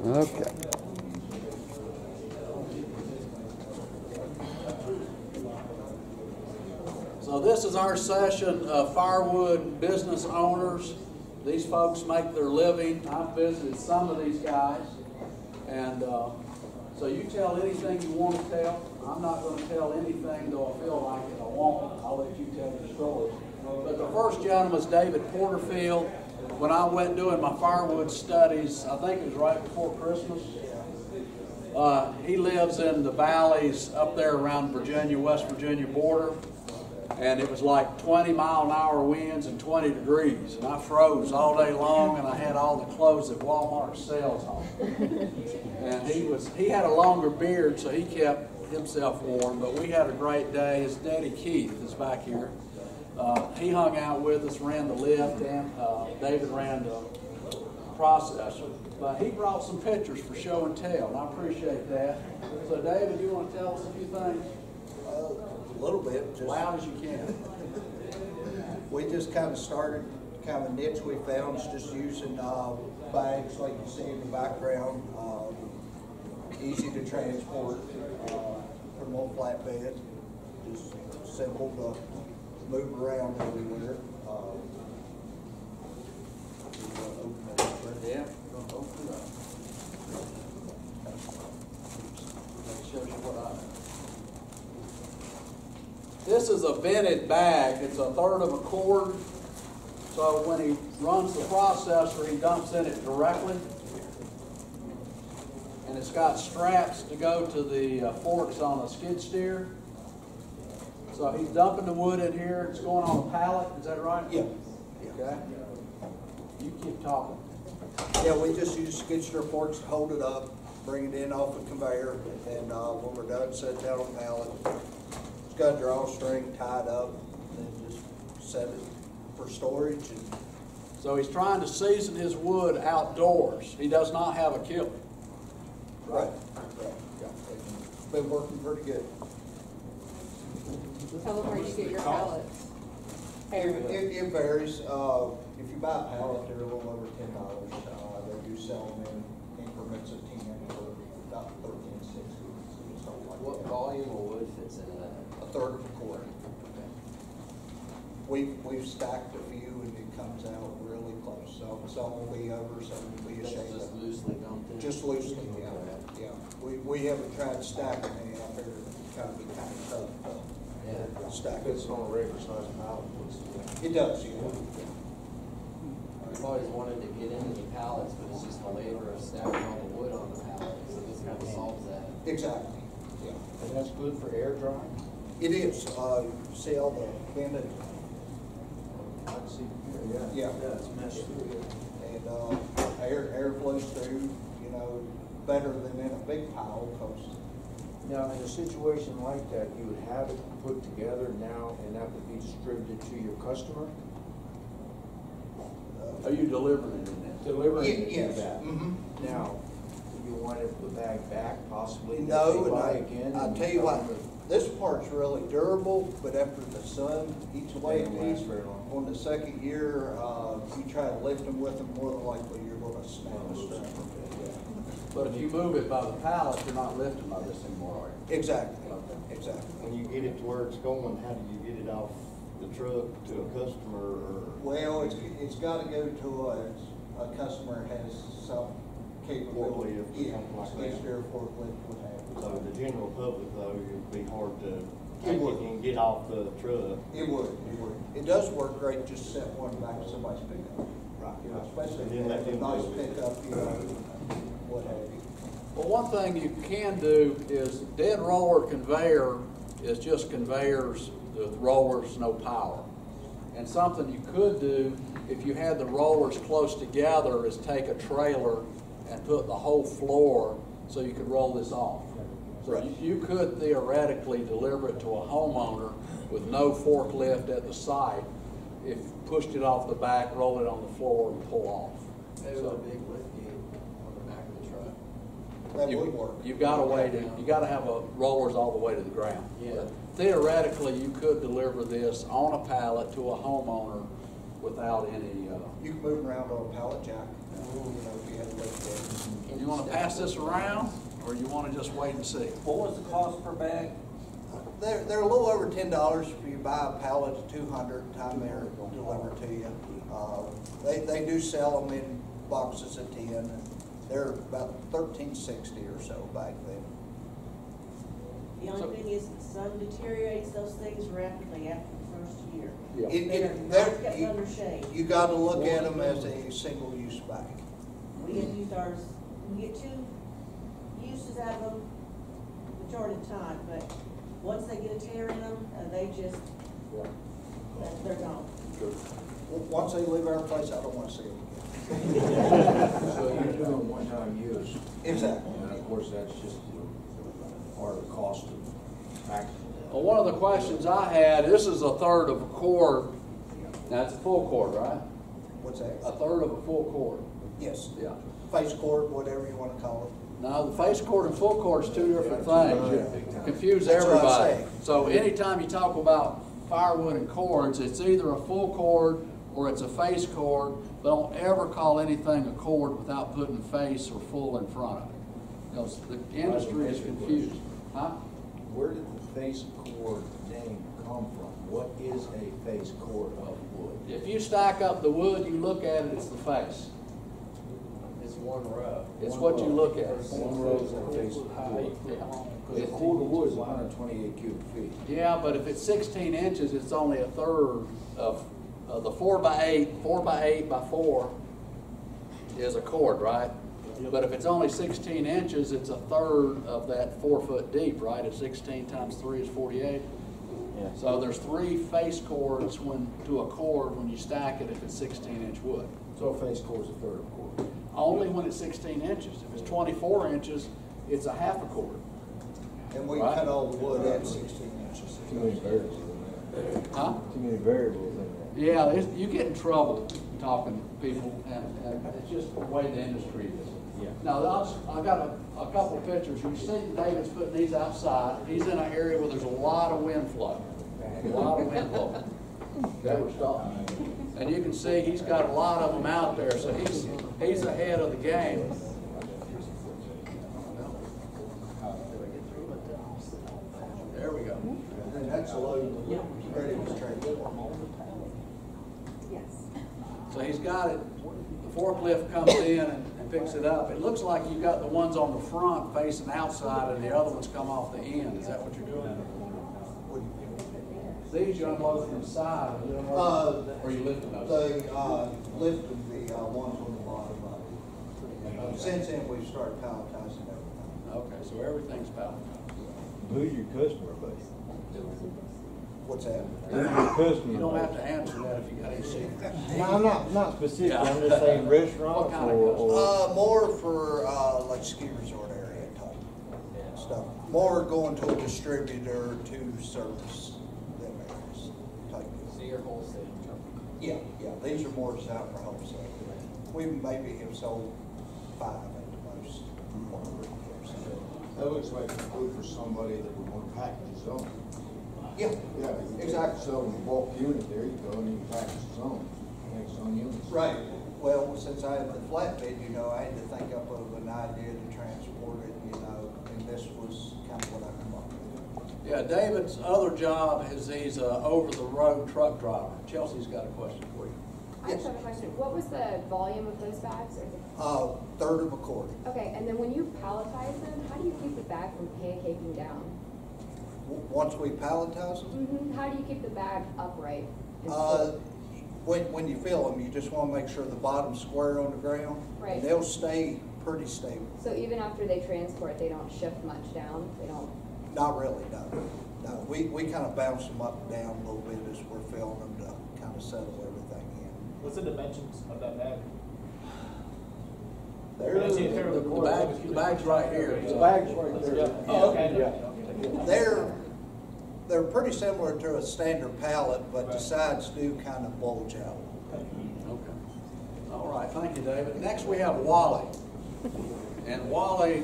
Okay. So this is our session of firewood business owners. These folks make their living. I've visited some of these guys. And so you tell anything you want to tell. I'm not going to tell anything, though I feel like it. I won't. I'll let you tell your story. But the first gentleman is David Porterfield. When I went doing my firewood studies, I think it was right before Christmas, he lives in the valleys up there around Virginia, West Virginia border. And it was like 20-mile-an-hour winds and 20 degrees. And I froze all day long, and I had all the clothes that Walmart sells on. And he had a longer beard, so he kept himself warm. But we had a great day. His daddy Keith is back here. He hung out with us, ran the lift, and David ran the processor. But he brought some pictures for show and tell, and I appreciate that. So David, you want to tell us a few things? A little bit. As loud as you can. We just kind of started, kind of a niche we found is just using bags like you see in the background, easy to transport, put them on flatbed, just simple to move around everywhere. Yeah, open it up. That shows you what I. This is a vented bag. It's a third of a cord. So when he runs the processor, he dumps in it directly. And it's got straps to go to the forks on a skid steer. So he's dumping the wood in here. It's going on a pallet. Is that right? Yeah. Okay. You keep talking. Yeah, we just use skid steer forks to hold it up, bring it in off the conveyor, and when we're done, set it down on the pallet. It's got a drawstring tied up, and then just set it for storage. And so he's trying to season his wood outdoors. He does not have a kiln. Right. Yeah. It's been working pretty good. Tell them where you get your pallets. It varies. If you buy a pallet, they're a little over $10. They do sell them in increments of 10 for about $13.60. What volume of wood fits into that? A third of a quart. Okay. We've stacked a few, and it comes out really close. So some will be over, some will be a shade. Just loosely dumped in? Just loosely, yeah. Yeah. We haven't tried stacking any. I figured it would kind of tough. Yeah. Stack It's on a regular size pallet. It does, yeah. I've always wanted to get into the pallets, but it's just the labor of stacking all the wood on the pallet, so this kind of solves that. Exactly, yeah. And that's good for air drying? It is. See all the vented? I can see here, yeah. Yeah. It's meshed through. And air flows through, better than in a big pile, because Now, in a situation like that, you would have it put together now, and that would be distributed to your customer? Are you delivering it in there? Delivering it yes. to that. Mm-hmm. Now, do you want the bag back, possibly? No, They buy and again? I'll tell you what, this part's really durable, but after the sun eats away at It these, lasts very long. on the second year, you try to lift them with them, more than likely you're going to smash them. But if you move it by the pallet, you're not lifting by this anymore, are you? Exactly, exactly. When you get it to where it's going, how do you get it off the truck to a customer? Or Well, it's got to go to a customer has some capability. Forklift or Yeah, something like skid that. steer, forklift, what have you. so the general public though, it'd be hard to It take would. it and get off the truck. It would. It does work great, just set one back to somebody's pickup. Right. Especially And if then they let have a them nice do it. pickup, what have you. Well, one thing you can do is dead roller conveyor is just conveyors with rollers, no power. And something you could do if you had the rollers close together is take a trailer and put the whole floor so you could roll this off. So Right. you could theoretically deliver it to a homeowner with no forklift at the site if you pushed it off the back, roll it on the floor, and pull off. Maybe with So- a big lift gate on the back of the truck. That would work. You've got to have rollers all the way to the ground. Yeah. But theoretically, you could deliver this on a pallet to a homeowner without any. You can move them around on a pallet jack, if you had a lift gate. You want to pass this around, or you want to just wait and see? What was the cost per bag? They're a little over $10 if you buy a pallet of 200, time they're delivered to you. They do sell them in boxes of 10, and they're about $13.60 or so back then. The only thing is the sun deteriorates those things rapidly after the first year. They're They're not kept under shade. You got to look at them as a single-use bag. We have used ours, we get 2 uses out of them majority of the time, but once they get a tear in them, they just, they're gone. Once they leave our place, I don't want to see them again. So you're doing one-time use. Exactly. And of course, that's just part of the cost of packaging. Well, one of the questions I had, this is a third of a cord. Now, it's a full cord, right? What's that? A third of a full cord. Yes. Yeah. Face cord, whatever you want to call it. Now, the face cord and full cord is 2 different things. You confuse That's what I everybody. say. So anytime you talk about firewood and cords, it's either a full cord or it's a face cord. Don't ever call anything a cord without putting face or full in front of it. Because the industry is confused. Huh? Where did the face cord name come from? What is a face cord of wood? If you stack up the wood, you look at it, it's the face. It's one row. It's what you look at. One row is a face of wood. A cord of wood is 128 cubic feet. Yeah, but if it's 16 inches, it's only a third of the 4x8. 4x8x4 is a cord, right? But if it's only 16 inches, it's a third of that 4 foot deep, right? If 16 times 3 is 48. Yeah. So there's 3 face cords to a cord when you stack it if it's 16-inch wood. So a face cord is a third of a cord. Only when it's 16 inches. If it's 24 inches, it's a half a cord. And we Right. cut all the wood at 16 inches. Too many variables in there. Huh? Too many variables in there. Yeah, you get in trouble talking to people, and it's just the way the industry is. Yeah. Now, I got a couple of pictures. You see David's putting these outside. He's in an area where there's a lot of wind flow. A lot of wind flow. Okay, we're stopping. And you can see he's got a lot of them out there, so he's ahead of the game. There we go. And that's a load ready to transport. Yes. So he's got it, the forklift comes in and picks it up. It looks like you've got the ones on the front facing outside and the other ones come off the end. Is that what you're doing? These you unload from the side, or you unload, or you lifting those? They lifted the ones on the bottom of it. Since then, we've started palletizing everything. Okay, so everything's palletized. Who's your customer base? What's that? Who's your customer You don't have base? to answer that if you got any secrets. No, I'm not specific, Yeah. I'm just saying restaurants What kind of or. More for like ski resort area type stuff. More going to a distributor to service them areas type So deal. you're wholesale. Yeah. These are more designed for wholesale. We maybe have sold 5 at the most. That looks like food for somebody that would want to package his own. Yeah, Yeah, you exactly. sell them a bulk unit, there you go, and you can package his own, make his own units. Right. Well, since I had the flatbed, I had to think up of an idea to transport it, and this was kind of what I come up with. Yeah, David's other job is he's a over-the-road truck driver. Chelsea's got a question for you. I just have a question. What was the volume of those bags? Third of a quart. Okay, and then when you palletize them, how do you keep the bag from pancaking down? Once we palletize them, How do you keep the bag upright? and Uh, full? when you fill them, you just want to make sure the bottom's square on the ground. Right. And they'll stay pretty stable. So even after they transport, they don't shift much down? They don't? Not really, no. No, we kind of bounce them up and down a little bit as we're filling them to kind of settle everything in. What's the dimensions of that bag? The bag's right here. The bag's right there. Oh, okay. Yeah. They're pretty similar to a standard pallet, but the sides do kind of bulge out. Okay. All right, thank you, David. Next, we have Wally. And Wally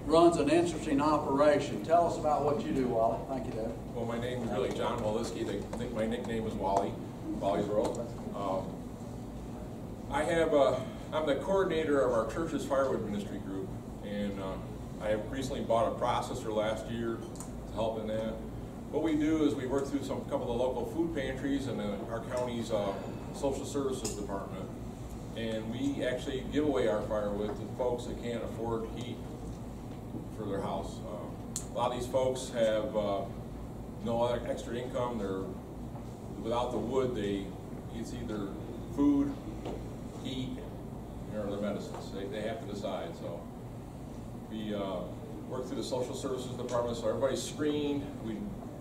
runs an interesting operation. Tell us about what you do, Wally. Thank you, David. Well, my name is really John Woliski. They think my nickname is Wally, Wally's World. I have I'm the coordinator of our church's firewood ministry group, and I recently bought a processor last year to help in that. What we do is we work through a couple of the local food pantries and our county's social services department, and we actually give away our firewood to folks that can't afford heat for their house. A lot of these folks have no other extra income. They're without the wood. It's either food, heat, or their medicines. They have to decide. So we work through the social services department, so everybody's screened.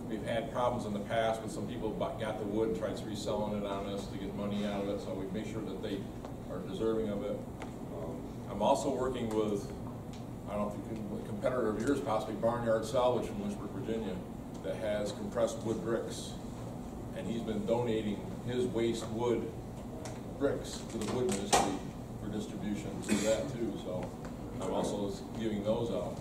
We've had problems in the past with some people got the wood and tried reselling it on us to get money out of it, so we make sure that they are deserving of it. I'm also working with, I don't know if you can, a competitor of yours, possibly Barnyard Salvage from Lynchburg, Virginia, that has compressed wood bricks. And he's been donating his waste wood bricks to the wood ministry for distribution to that too, so I'm also giving those out.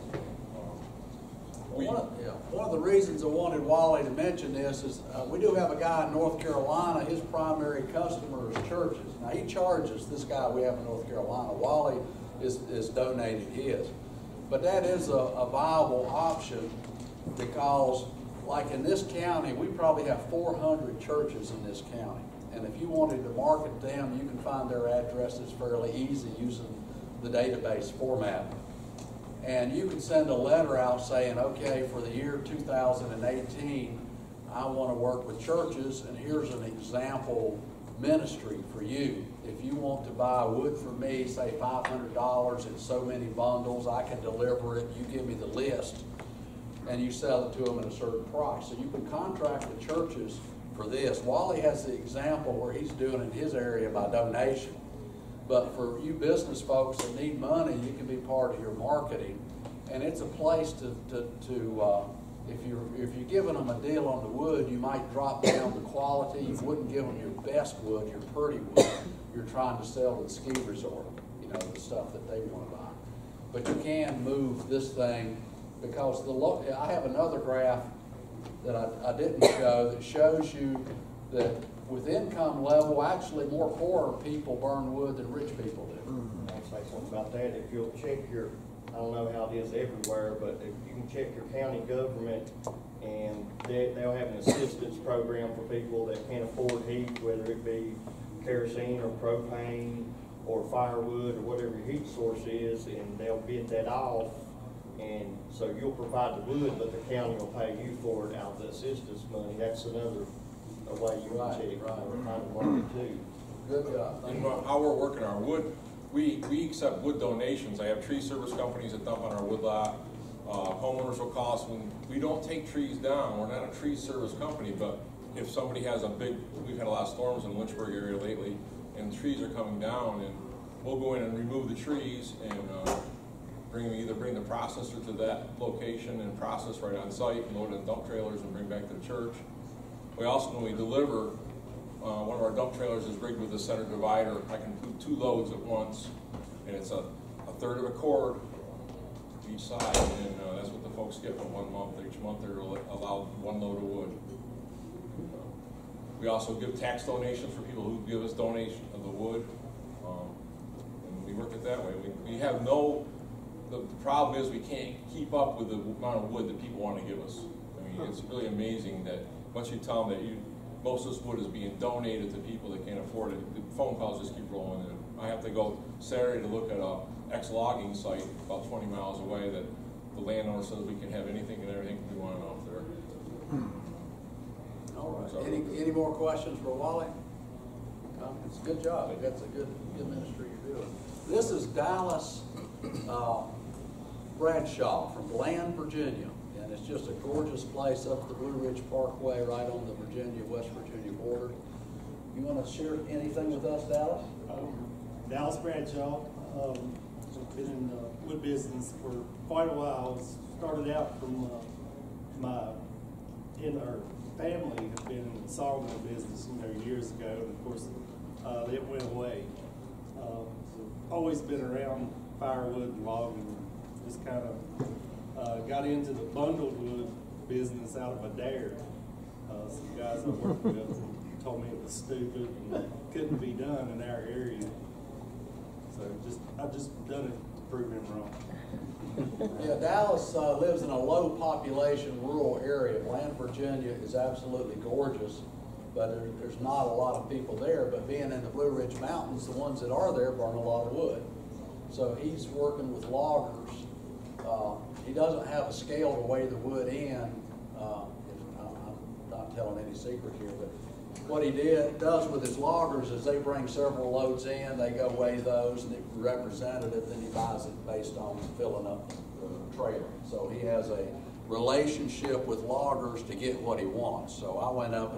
One of the reasons I wanted Wally to mention this is we do have a guy in North Carolina. His primary customer is churches. Now he charges this guy we have in North Carolina. Wally is donating his. But that is a viable option because, like in this county, we probably have 400 churches in this county. And if you wanted to market them, you can find their addresses fairly easy using the database format. And you can send a letter out saying, okay, for the year 2018, I want to work with churches, and here's an example ministry for you. If you want to buy wood from me, say $500 in so many bundles, I can deliver it. You give me the list, and you sell it to them at a certain price. So you can contract the churches for this. Wally has the example where he's doing it in his area by donation. But for you business folks that need money, you can be part of your marketing. And it's a place if you're giving them a deal on the wood, you might drop down the quality. You wouldn't give them your best wood, your pretty wood. You're trying to sell to the ski resort, you know, the stuff that they want to buy. But you can move this thing because I have another graph that I didn't show that shows you that with income level, actually more poor people burn wood than rich people do. I'll say something about that. If you'll check your, I don't know how it is everywhere, but if you can check your county government, and they'll have an assistance program for people that can't afford heat, whether it be kerosene or propane or firewood or whatever your heat source is, and they'll bid that off. And so you'll provide the wood, but the county will pay you for it out of the assistance money. That's another way you can check kind of market too. Good job. And how we're working our wood, we accept wood donations. I have tree service companies that dump on our woodlot. Homeowners will call us when we don't take trees down. We're not a tree service company, but if somebody has we've had a lot of storms in the Lynchburg area lately, and trees are coming down, and we'll go in and remove the trees and either bring the processor to that location and process right on site, and load it in dump trailers and bring back to the church. We also, when we deliver, one of our dump trailers is rigged with a center divider. I can put 2 loads at once, and it's a third of a cord each side, and that's what the folks get for 1 month. Each month they're allowed 1 load of wood. We also give tax donations for people who give us donation of the wood, and we work it that way. We have the problem is we can't keep up with the amount of wood that people want to give us. I mean, it's really amazing that once you tell them that most of this wood is being donated to people that can't afford it, the phone calls just keep rolling in. I have to go Saturday to look at a ex-logging site about 20 miles away that the landowner says we can have anything and everything we want out there. All right. Any more questions for Wally? It's a good job. That's a good ministry you're doing. This is Dallas Bradshaw from Bland, Virginia. And it's just a gorgeous place up the Blue Ridge Parkway right on the Virginia-West Virginia border. You want to share anything with us, Dallas? Dallas Bradshaw. I've been in the wood business for quite a while. Started out from our family had been in the Sawmill business, years ago, and of course it went away. So always been around firewood and logging. Just kind of got into the bundled wood business out of a dare. Some guys I worked with told me it was stupid and couldn't be done in our area. So I've just done it to prove him wrong. Yeah, Dallas lives in a low population rural area. Bland, Virginia is absolutely gorgeous, but there's not a lot of people there. But being in the Blue Ridge Mountains, the ones that are there burn a lot of wood. So he's working with loggers. He doesn't have a scale to weigh the wood in. I'm not telling any secret here, but what he does with his loggers is they bring several loads in, they go weigh those, and the representative, then he buys it based on filling up the trailer. So he has a relationship with loggers to get what he wants. So I went up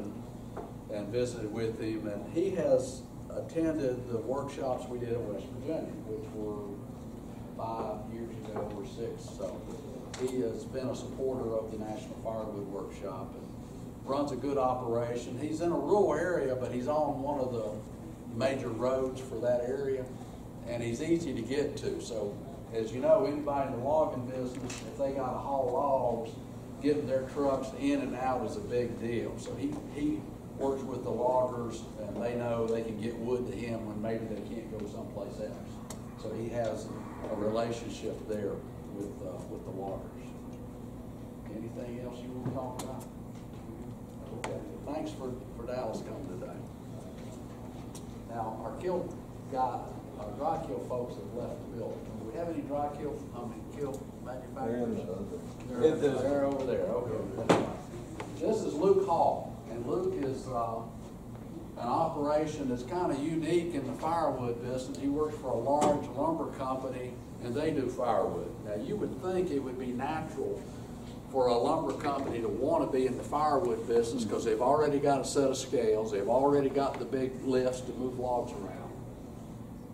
and visited with him, and he has attended the workshops we did in West Virginia, which were 5 years ago or 6. So he has been a supporter of the National Firewood Workshop and runs a good operation. He's in a rural area, but he's on one of the major roads for that area, and he's easy to get to. So as you know, anybody in the logging business, if they got to haul logs, getting their trucks in and out is a big deal. So he works with the loggers, and they know they can get wood to him when maybe they can't go someplace else. So he has a relationship there with the loggers. Anything else you want to talk about? Okay. Thanks for Dallas coming today. Now, our dry kill folks have left the building. Do we have any dry kill manufacturers? They're over there. Okay. This is Luke Hall, and Luke is an operation that's kind of unique in the firewood business. He works for a large lumber company, and they do firewood. Now, you would think it would be natural for a lumber company to want to be in the firewood business because they've already got a set of scales, they've already got the big lifts to move logs around,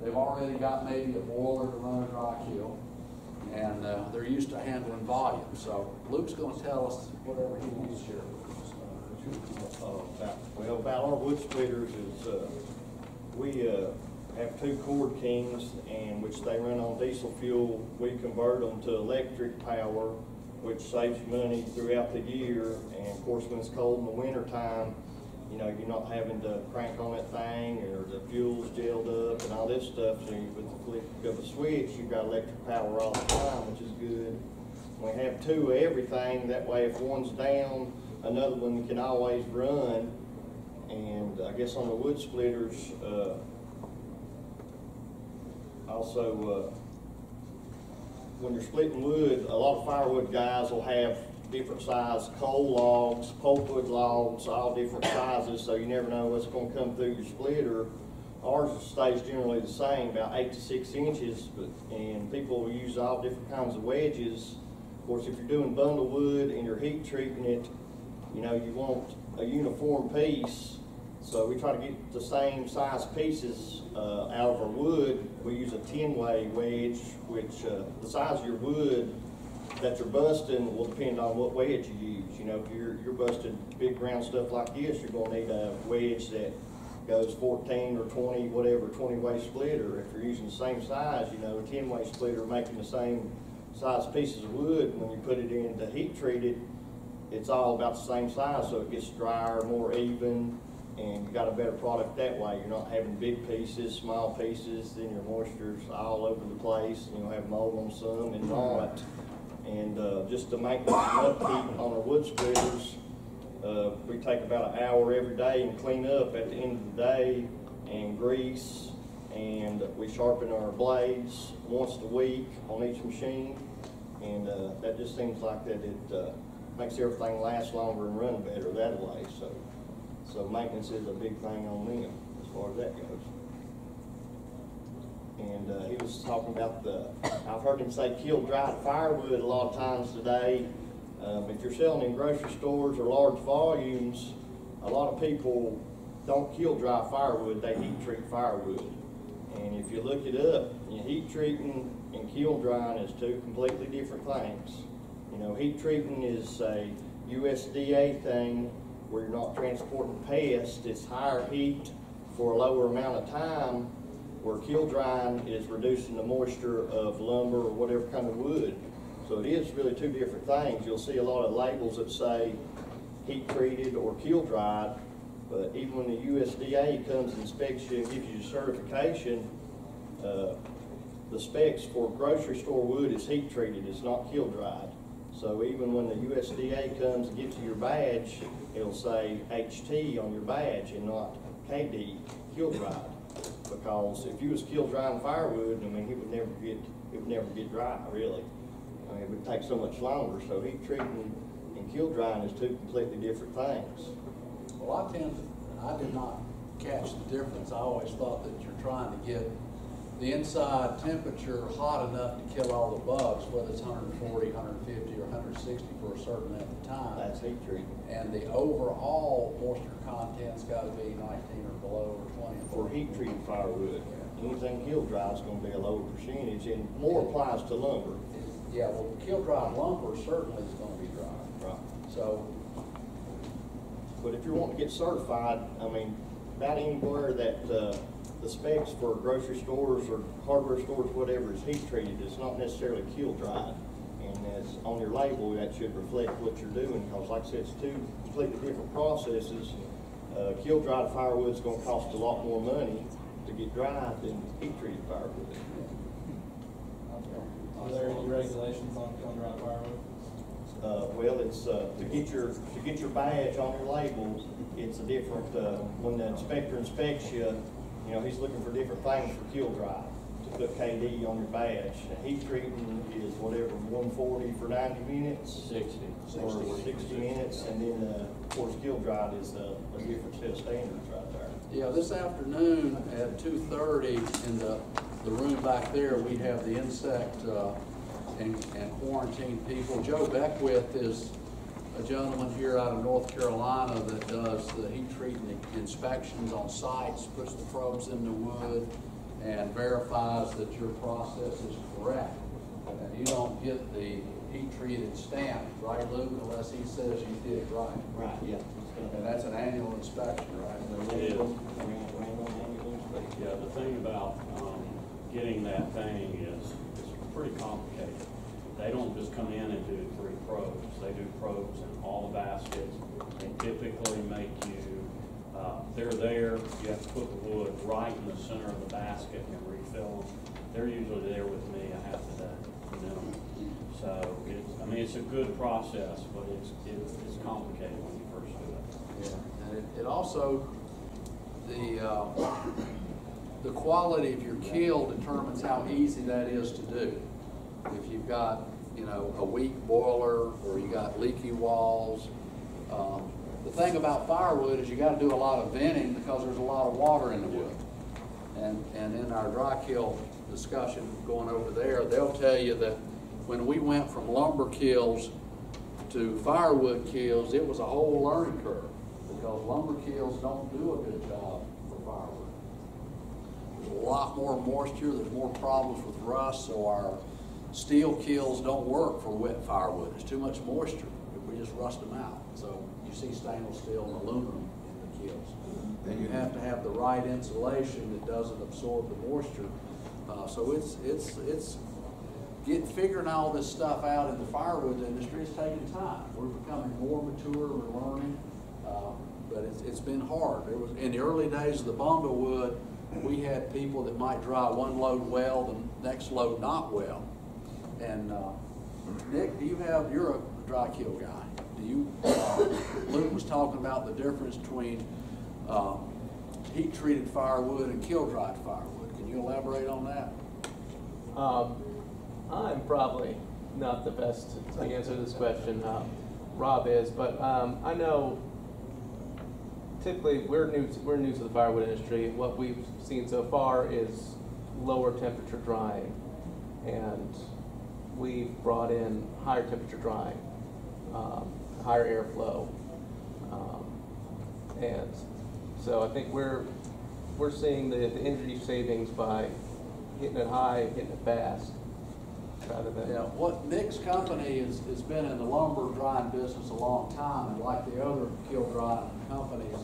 they've already got maybe a boiler to run a dry kill, and they're used to handling volume. So Luke's going to tell us whatever he wants to share with us. About our wood splitters is we have 2 Cord Kings, and which they run on diesel fuel. We convert them to electric power, which saves you money throughout the year. And of course, when it's cold in the winter time, you know, you're not having to crank on that thing, or the fuel's gelled up and all this stuff. So with the flick of a switch, you've got electric power all the time, which is good. We have 2 of everything. That way, if one's down, another one can always run. And I guess on the wood splitters, also, when you're splitting wood, a lot of firewood guys will have different size coal logs, pulpwood logs, all different sizes, so you never know what's going to come through your splitter. Ours stays generally the same, about 8 to 6 inches, and people will use all different kinds of wedges. Of course, if you're doing bundle wood and you're heat treating it, you know, you want a uniform piece. So we try to get the same size pieces out of our wood. We use a 10-way wedge, which the size of your wood that you're busting will depend on what wedge you use. You know, if you're busting big round stuff like this, you're going to need a wedge that goes 14 or 20, whatever, 20-way splitter. If you're using the same size, you know, a 10-way splitter making the same size pieces of wood, when you put it in to heat treat it, it's all about the same size, so it gets drier, more even, and you got a better product that way. You're not having big pieces, small pieces, then your moisture's all over the place, and you'll have mold on some and not. And just to make the upkeep on our wood splitters, we take about an hour every day and clean up at the end of the day and grease, and we sharpen our blades once a week on each machine, and that just seems like that it makes everything last longer and run better that way. So maintenance is a big thing on them as far as that goes. And he was talking about I've heard him say kill dried firewood a lot of times today. If you're selling in grocery stores or large volumes, a lot of people don't kill dry firewood, they heat treat firewood. And if you look it up, heat treating and kiln drying is 2 completely different things. You know, heat treating is a USDA thing where you're not transporting pests, it's higher heat for a lower amount of time, where kiln drying is reducing the moisture of lumber or whatever kind of wood. So it is really 2 different things. You'll see a lot of labels that say heat treated or kiln dried, but even when the USDA comes and inspects you and gives you a certification, the specs for grocery store wood is heat treated, it's not kiln dried. So even when the USDA comes and gets you your badge, it'll say HT on your badge and not KD, kiln dried. Because if you was kiln drying firewood, I mean, it would never get dry, really. I mean, it would take so much longer. So heat treating and kiln drying is two completely different things. Well, I did not catch the difference. I always thought that you're trying to get the inside temperature hot enough to kill all the bugs, whether it's 140, 150, or 160 for a certain length of time. That's heat treating. And the overall moisture content's got to be 19 or below, or 20. For heat treated firewood, anything kiln dry is going to be a lower percentage, and more applies to lumber. Yeah, well, kiln dried lumber certainly is going to be dry. Right. So, but if you're wanting to get certified, I mean, about anywhere that the specs for grocery stores or hardware stores, whatever, is heat treated, it's not necessarily kiln dried. And as on your label, that should reflect what you're doing, because like I said, it's two completely different processes. Kiln dried firewood is going to cost a lot more money to get dried than heat treated firewood. Are there any regulations on kiln dried firewood? Well, it's to get your badge on your label. It's a different when the inspector inspects you. You know, he's looking for different things for kiln dry to put KD on your badge. And heat treating is whatever 140 for 90 minutes, 60 minutes, and then of course kiln dried is a different set of standards right there. yeah, this afternoon at 2:30 in the room back there, we have the insect and quarantine people. Joe Beckwith is a gentleman here out of North Carolina that does the heat treating inspections on sites, puts the probes in the wood, and verifies that your process is correct. And you don't get the heat treated stamp, right, Luke, unless he says you did it right. Right, yeah. And that's an annual inspection, right? It is. Yeah, the thing about getting that thing is pretty complicated. They don't just come in and do 3 probes. They do probes in all the baskets. They typically make you, they're there, you have to put the wood right in the center of the basket and refill them. They're usually there with me a half a day, minimum. So it's a good process, but it's complicated when you first do it. Yeah, and it also, the quality of your keel determines how easy that is to do. If you've got, you know, a weak boiler or you got leaky walls, the thing about firewood is you got to do a lot of venting because there's a lot of water in the wood. And in our dry kiln discussion going over there, they'll tell you that when we went from lumber kilns to firewood kilns, it was a whole learning curve because lumber kilns don't do a good job for firewood. There's a lot more moisture, there's more problems with rust, so our steel kilns don't work for wet firewood. There's too much moisture. We just rust them out. So you see stainless steel and aluminum in the kilns. And you have to have the right insulation that doesn't absorb the moisture. So it's figuring all this stuff out in the firewood industry is taking time. We're becoming more mature, we're learning, but it's been hard. In the early days of the bunglewood, we had people that might dry one load well, the next load not well. And Nick, you're a dry kiln guy. Luke was talking about the difference between heat treated firewood and kiln dried firewood. Can you elaborate on that? I'm probably not the best to answer this question. Rob is, but I know typically we're new to the firewood industry. What we've seen so far is lower temperature drying, and we've brought in higher temperature drying, higher airflow, and so I think we're seeing the energy savings by hitting it high, hitting it fast, rather than. Yeah, what Nick's company has been in the lumber drying business a long time, and like the other kiln drying companies,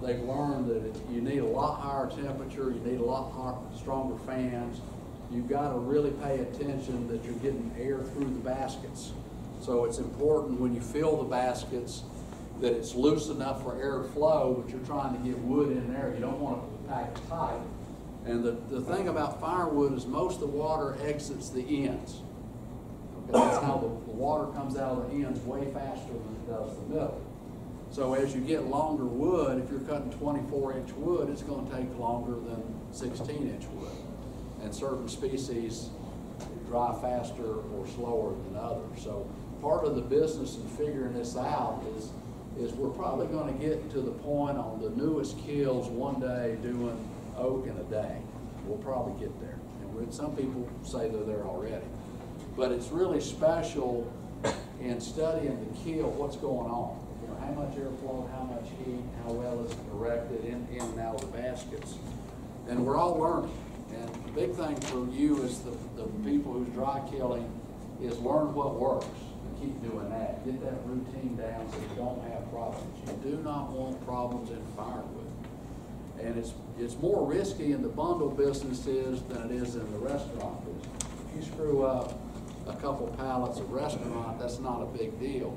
they've learned that you need a lot higher temperature, you need a lot stronger fans. You've got to really pay attention that you're getting air through the baskets. So it's important when you fill the baskets that it's loose enough for air flow, but you're trying to get wood in there. You don't want to pack it tight. And the thing about firewood is most of the water exits the ends. Okay, that's how the water comes out of the ends way faster than it does the middle. So as you get longer wood, if you're cutting 24-inch wood, it's going to take longer than 16-inch wood. And certain species dry faster or slower than others. So part of the business in figuring this out is we're probably going to get to the point on the newest kilns one day doing oak in a day. We'll probably get there. And some people say they're there already. But it's really special in studying the kiln, what's going on. You know, how much airflow, how much heat, how well is it directed in and out of the baskets. And we're all learning. And the big thing for you is the people who's dry killing is learn what works and keep doing that. Get that routine down so you don't have problems. You do not want problems in firewood. And it's more risky in the bundle businesses than it is in the restaurant business. If you screw up a couple pallets of restaurant, that's not a big deal.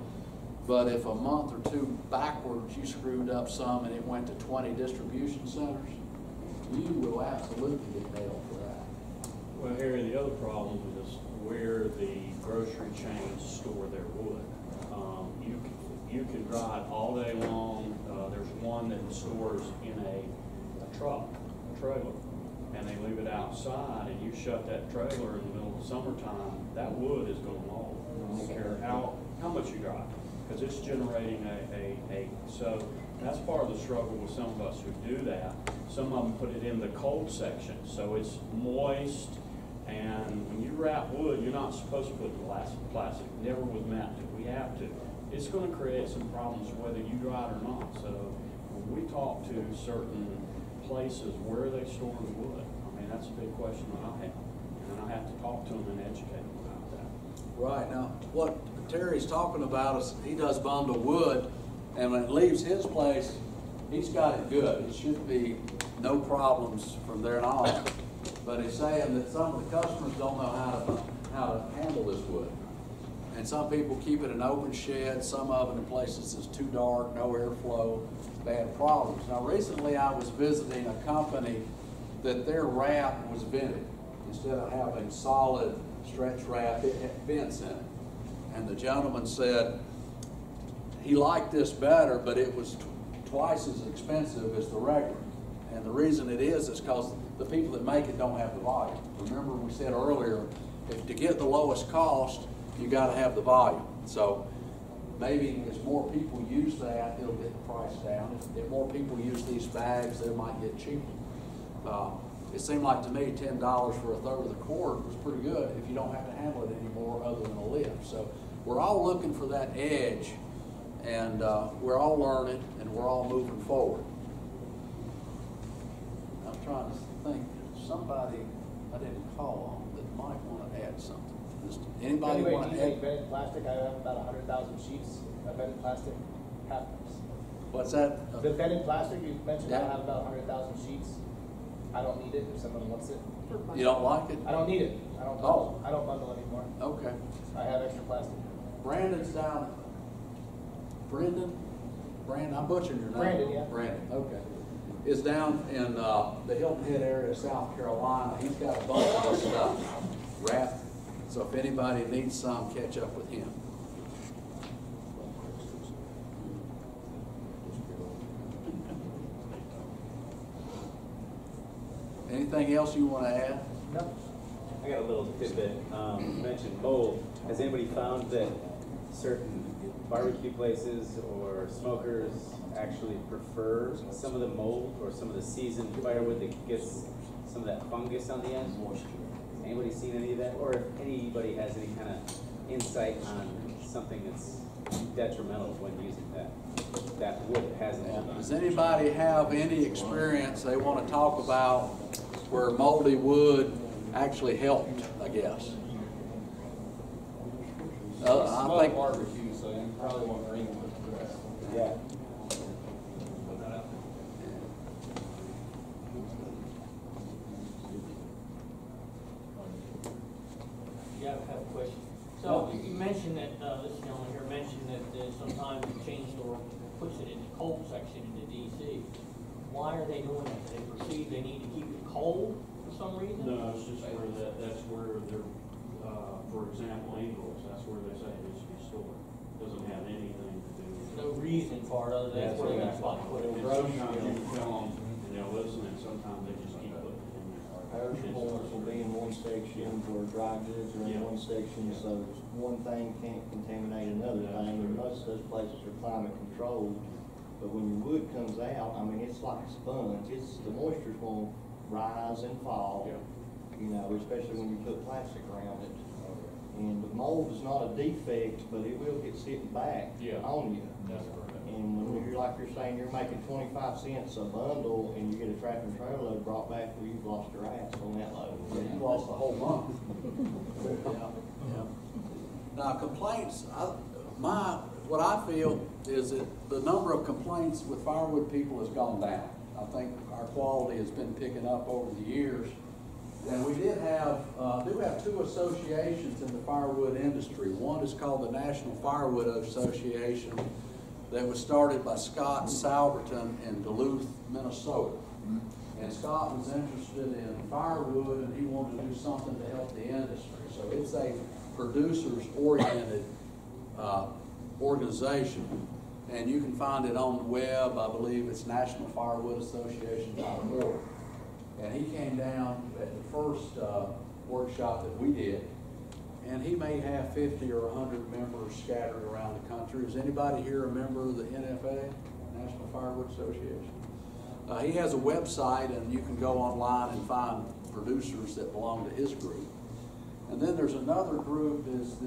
But if a month or two backwards you screwed up some and it went to 20 distribution centers, you will absolutely get nailed for that. Well, Harry, the other problem is where the grocery chains store their wood. You can drive all day long. There's one that stores in a trailer, and they leave it outside, and you shut that trailer in the middle of summertime, that wood is going to mold. I don't care how much you drive, because it's generating so that's part of the struggle with some of us who do that. Some of them put it in the cold section, so it's moist, and when you wrap wood, you're not supposed to put the plastic. Never was meant to. We have to. It's going to create some problems whether you dry it or not. So when we talk to certain places, where are they storing wood? I mean, that's a big question that I have. And I have to talk to them and educate them about that. Right. Now, what Terry's talking about is he does bundle wood, and when it leaves his place, he's got it good. It should be no problems from there on. But he's saying that some of the customers don't know how to handle this wood. And some people keep it in open sheds, some of it in places that's too dark, no airflow, bad problems. Now recently I was visiting a company that their wrap was vented. Instead of having solid stretch wrap, it had vents in it. And the gentleman said he liked this better, but it was twice as expensive as the regular. And the reason it is because the people that make it don't have the volume. Remember we said earlier, if to get the lowest cost, you got to have the volume. So maybe as more people use that, it'll get the price down. If more people use these bags, they might get cheaper. It seemed like to me $10 for a third of the cord was pretty good if you don't have to handle it anymore other than a lift. So we're all looking for that edge, and we're all learning and we're all moving forward. I'm trying to think, somebody I didn't call on that might want to add something. Anybody want to add? Vented plastic, I have about 100,000 sheets of vented plastic, half price. What's that? The vented plastic you mentioned, Yeah. I have about 100,000 sheets. I don't need it if someone wants it. You don't like it? I don't need it. I don't bundle. I don't bundle anymore. Okay. I have extra plastic. Brandon's down. Brandon, I'm butchering your name. Brandon, yeah. Brandon, okay. Is down in the Hilton Head area of South Carolina. He's got a bunch of this stuff wrapped. So if anybody needs some, catch up with him. Anything else you want to add? No. I got a little tidbit. You mentioned mold. Has anybody found that certain barbecue places or smokers actually prefer some of the mold or some of the seasoned firewood that gets some of that fungus on the end? Anybody seen any of that? Or if anybody has any kind of insight on something that's detrimental when using that wood that hasn't mold on it? Does anybody have any experience they want to talk about where moldy wood actually helped, I guess? I think barbecue, so you probably want green wood for that. Yeah. Yeah, I have a question. So you mentioned that, this gentleman here mentioned that sometimes the chain store puts it in the cold section in the DC. Why are they doing that? Do they perceive they need to keep it cold for some reason? No, it's just where that's where they're, for example, Ingles, that's where they say it should be stored. Doesn't have anything to do with it. No reason for it other than that's where they got a spot to put it. And sometimes you can tell them, and they'll listen, and sometimes they just keep putting it in there. Perishables will be in one section, or dry goods are in one section, so one thing can't contaminate another thing, and most of those places are climate controlled. But when your wood comes out, I mean, it's like a sponge, the moisture's gonna rise and fall, you know, especially when you put plastic around it. And the mold is not a defect, but it will get sitting back on you. That's correct. And when you're, like you're saying, you're making 25 cents a bundle, and you get a tractor and trailer load brought back, well, you've lost your ass on that load. You lost the whole month. Now, complaints, what I feel is that the number of complaints with firewood people has gone down. I think our quality has been picking up over the years. And we do have two associations in the firewood industry. One is called the National Firewood Association that was started by Scott Salverton in Duluth, Minnesota. And Scott was interested in firewood, and he wanted to do something to help the industry. So it's a producers-oriented organization. And you can find it on the web. I believe it's nationalfirewoodassociation.org. And he came down at the first workshop that we did, and he may have 50 or 100 members scattered around the country. Is anybody here a member of the NFA, National Firewood Association? He has a website, and you can go online and find producers that belong to his group. And then there's another group, it's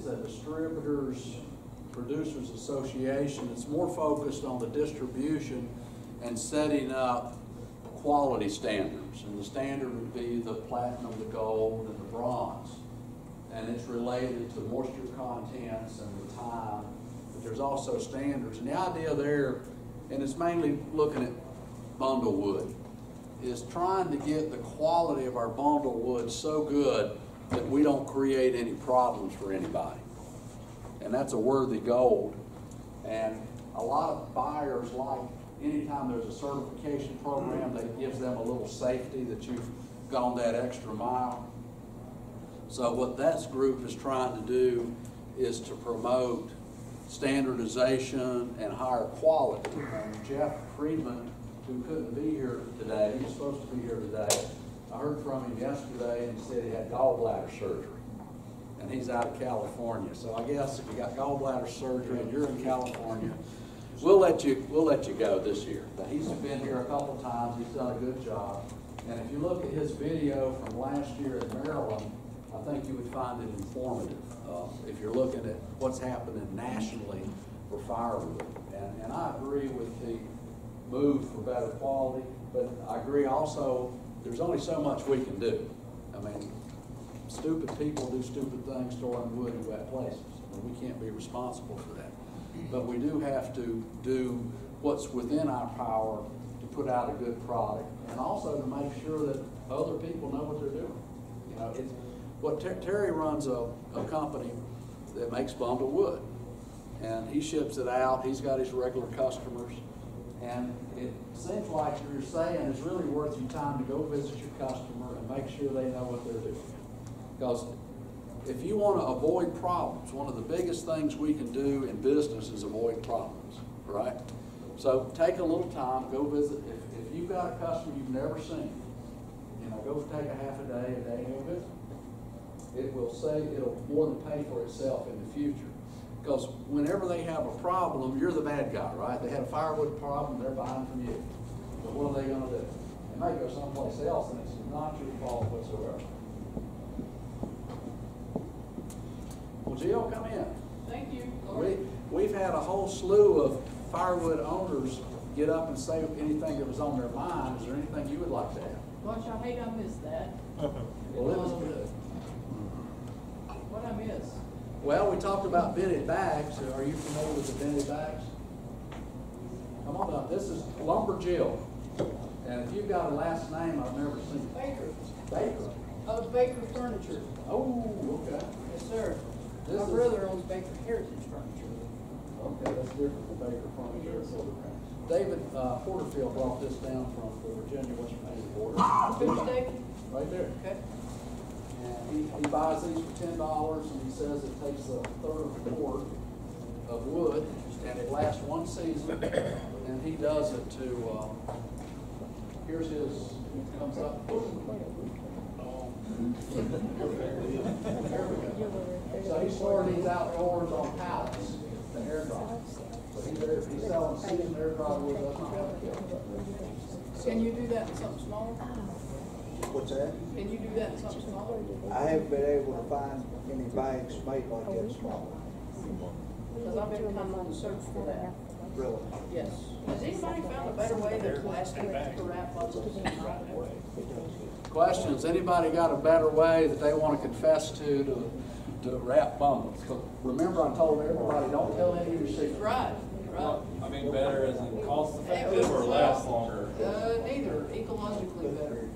a Producers Association. It's more focused on the distribution and setting up quality standards. And the standard would be the platinum, the gold, and the bronze. And it's related to moisture contents and the time. But there's also standards. And the idea there, and it's mainly looking at bundle wood, is trying to get the quality of our bundle wood so good that we don't create any problems for anybody. And that's a worthy goal. And a lot of buyers like anytime there's a certification program that gives them a little safety that you've gone that extra mile. So what that group is trying to do is to promote standardization and higher quality. And Jeff Friedman, who couldn't be here today, he was supposed to be here today. I heard from him yesterday, and he said he had gallbladder surgery. And he's out of California. So I guess if you got gallbladder surgery and you're in California, we'll let you go this year. But he's been here a couple times. He's done a good job. And if you look at his video from last year in Maryland, I think you would find it informative. If you're looking at what's happening nationally for firewood. And I agree with the move for better quality, but I agree also there's only so much we can do. I mean, stupid people do stupid things storing wood in wet places, and we can't be responsible for that. But we do have to do what's within our power to put out a good product, and also to make sure that other people know what they're doing. You know, Terry runs a company that makes bundle wood, and he ships it out. He's got his regular customers, and it seems like you're saying it's really worth your time to go visit your customer and make sure they know what they're doing. Because if you want to avoid problems, one of the biggest things we can do in business is avoid problems, right? So take a little time, go visit. If you've got a customer you've never seen, you know, go take a half a day and go visit. It'll more than pay for itself in the future. Because whenever they have a problem, you're the bad guy, right? They had a firewood problem, they're buying from you. But what are they going to do? They may go someplace else, and it's not your fault whatsoever. Well, Jill, come in. Thank you. We've had a whole slew of firewood owners get up and say anything that was on their mind. Is there anything you would like to add? Gosh, I hate I missed that. Well, it was good. What I missed? Well, we talked about vented bags. Are you familiar with the vented bags? Come on up. This is Lumber Jill. And if you've got a last name I've never seen. Baker. Baker? Baker Furniture. Oh, okay. Yes, sir. My brother owns Baker Heritage Furniture. Okay, that's different from Baker Furniture. David Porterfield brought this down from the Virginia-West Virginia border. Right there. Okay. And he buys these for $10, and he says it takes a third of a quart of wood, and it lasts one season, and he does it to, here's his, comes up, boom. So he's storing these outdoors on pallets, the air dry. So he's selling seasoned air dry wood, that's not how to kill it. Can you do that in something smaller? What's that? Can you do that in something smaller? I haven't been able to find any bags made like that small. Because I've been kind of on the search for that. Really? Yes. Has anybody found a better way than plastic to wrap bundles? Questions? Anybody got a better way that they want to confess to wrap bundles? 'Cause remember, I told everybody, don't tell any of your secrets. Right, right. I mean, better as in cost effective or last longer? Neither, ecologically better.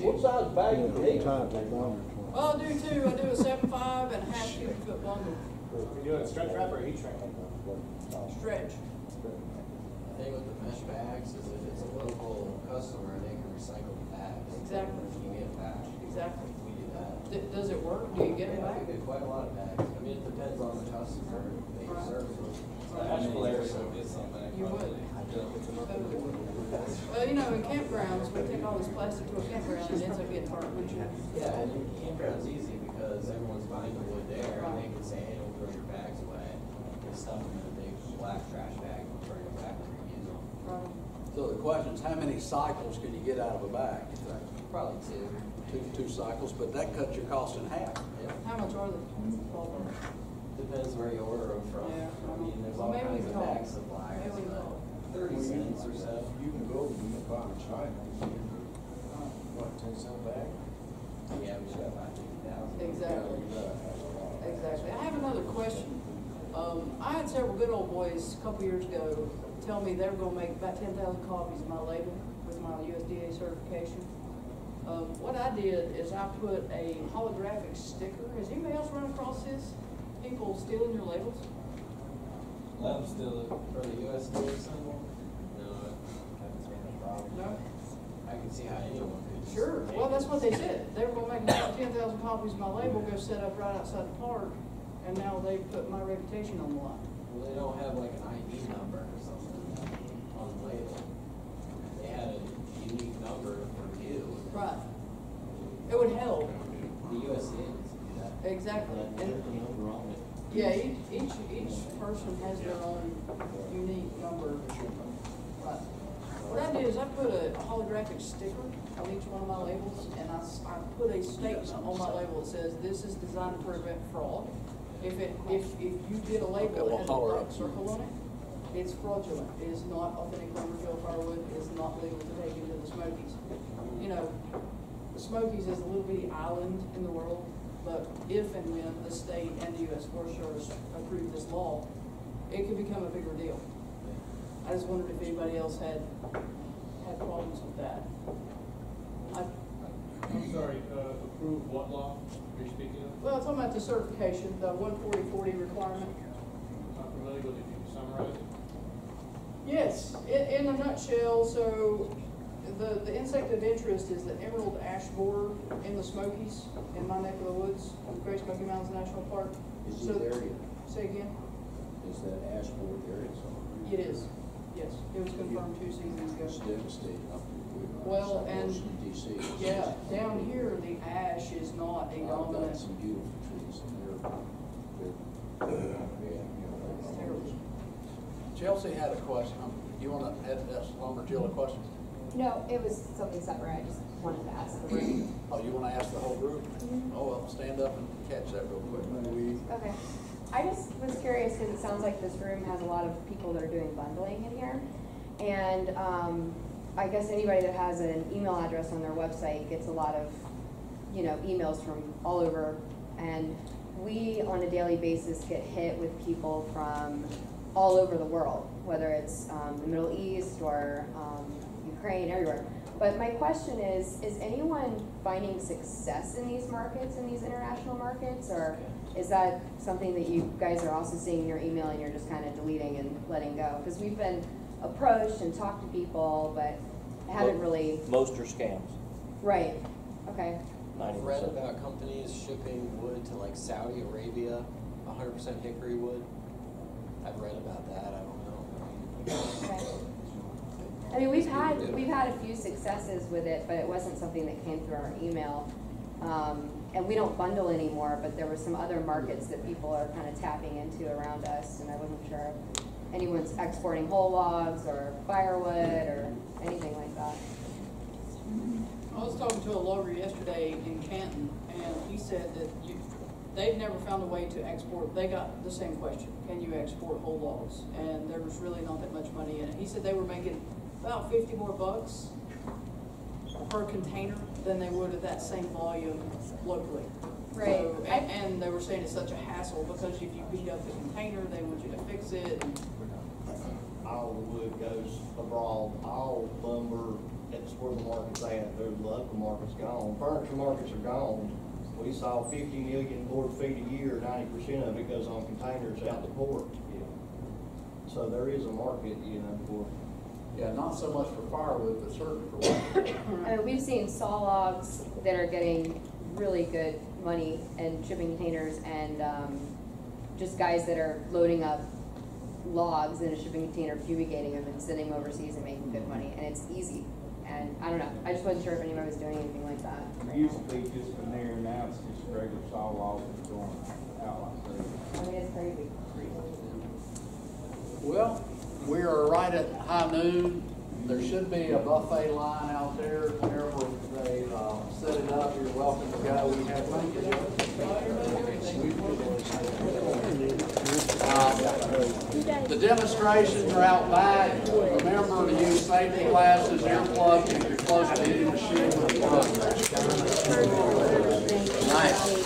What size bag do you need? Well, I do too. I do a 7.5 and a half cubic foot bundle. You do it stretch wrap or heat shrink? Stretch. The thing with the mesh bags is if it's a local customer, they can recycle the bags. Exactly. You can get back. Exactly. We do that. Does it work? Do you get it Yeah, back? we get quite a lot of bags. I mean, it depends on the customer, they Right. serve them. National Firewood is something. You would. Well, you know, in campgrounds, we take all this plastic to a campground and it ends up getting burnt, would you? Yeah, and in campground's easy because everyone's buying the wood there and they can say, hey, don't throw your bags away. They stuff them in a big black trash bag and bring them back and reuse them. Right. So the question is, how many cycles can you get out of a bag? Probably two. Two cycles, but that cuts your cost in half. How much are they? Depends where you order them from. Yeah. I mean, there's Well, all maybe kinds we of talk. bag suppliers, Maybe we but talk. 30 cents or so. You can go and you can buy a China. What, 10-cent bag? Yeah, we should have about 50,000. Exactly. Exactly. I have another question. I had several good old boys a couple years ago tell me they were going to make about 10,000 copies of my label with my USDA certification. What I did is I put a holographic sticker. Has anybody else run across this? People stealing your labels? Let them steal it. For the USDA symbol? No, I haven't seen a problem. No? I can see how anyone could. just Sure. make Well, that's it. what they said. They were going to make about 10,000 copies of my label, go set up right outside the park, and now they put my reputation on the line. Well, they don't have like an ID number or something on the label. They had a unique number for you. Right. It would help. The USDA needs to do that. Exactly. And yeah, each person has their own unique number. Right. What I did is I put a holographic sticker on each one of my labels, and I put a statement on my label that says, "This is designed to prevent fraud." If you get a label that has a black circle on it, it's fraudulent. It is not authentic lumberjack firewood. It is not legal to take into the Smokies. You know, the Smokies is a little bitty island in the world, but if and when the state and the U.S. Forest Service approve this law, it could become a bigger deal. I just wondered if anybody else had problems with that. I'm sorry, approve what law are you speaking of? Well, I'm talking about the certification, the 14040 requirement. Not familiar with it, can you summarize it? Yes, in a nutshell, so the insect of interest is the emerald ash borer in the Smokies, in my neck of the woods, in Great Smoky Mountains National Park. Is So- it area? Say again? Is that ashboard area? It is, yes. It was confirmed 2 seasons ago. It's devastating up in Well, and, Washington, D.C. yeah, down here, the ash is not a I've got dominant. some beautiful trees and they're It's terrible. Chelsea had a question. You want to ask Lumber Jill a question? No, it was something separate. I just wanted to ask the room. Oh, you want to ask the whole group? Oh, well, stand up and catch that real quick. Okay. I just was curious because it sounds like this room has a lot of people that are doing bundling in here. And I guess anybody that has an email address on their website gets a lot of, emails from all over. And we, on a daily basis, get hit with people from all over the world, whether it's the Middle East or Ukraine, everywhere. But my question is anyone finding success in these markets, in these international markets, or is that something that you guys are also seeing in your email and you're just kind of deleting and letting go? Because we've been approached and talked to people, but haven't really. Most are scams. Right. Okay. I've read about companies shipping wood to like Saudi Arabia, 100% hickory wood. I've read about that. I don't know. Okay. I mean, we've had a few successes with it, but it wasn't something that came through our email. And we don't bundle anymore, but there were some other markets that people are kind of tapping into around us, and I wasn't sure if anyone's exporting whole logs or firewood or anything like that. I was talking to a logger yesterday in Canton, and he said that they've never found a way to export. They got the same question: can you export whole logs? And there was really not that much money in it. He said they were making about $50 more per container than they would at that same volume locally. Right. So, and they were saying it's such a hassle because if you beat up the container, they want you to fix it. And all the wood goes abroad, all lumber, that's where the market's at. The local market's gone. Furniture markets are gone. We saw 50 million board feet a year, 90% of it goes on containers out the port. So there is a market, for. Yeah, not so much for firewood, but certainly for wood. We've seen saw logs that are getting really good money and shipping containers, and just guys that are loading up logs in a shipping container, fumigating them and sending them overseas and making good money, and it's easy. And I don't know, I just wasn't sure if anybody was doing anything like that. It used to be just veneer, now it's just regular saw logs that's going out like that. I mean, it's crazy. Well, we are right at high noon. There should be a buffet line out there whenever they set it up. You're welcome to go. We have the demonstrations are out back. Remember to use safety glasses, earplugs if you're close to any machine with a plug. Nice.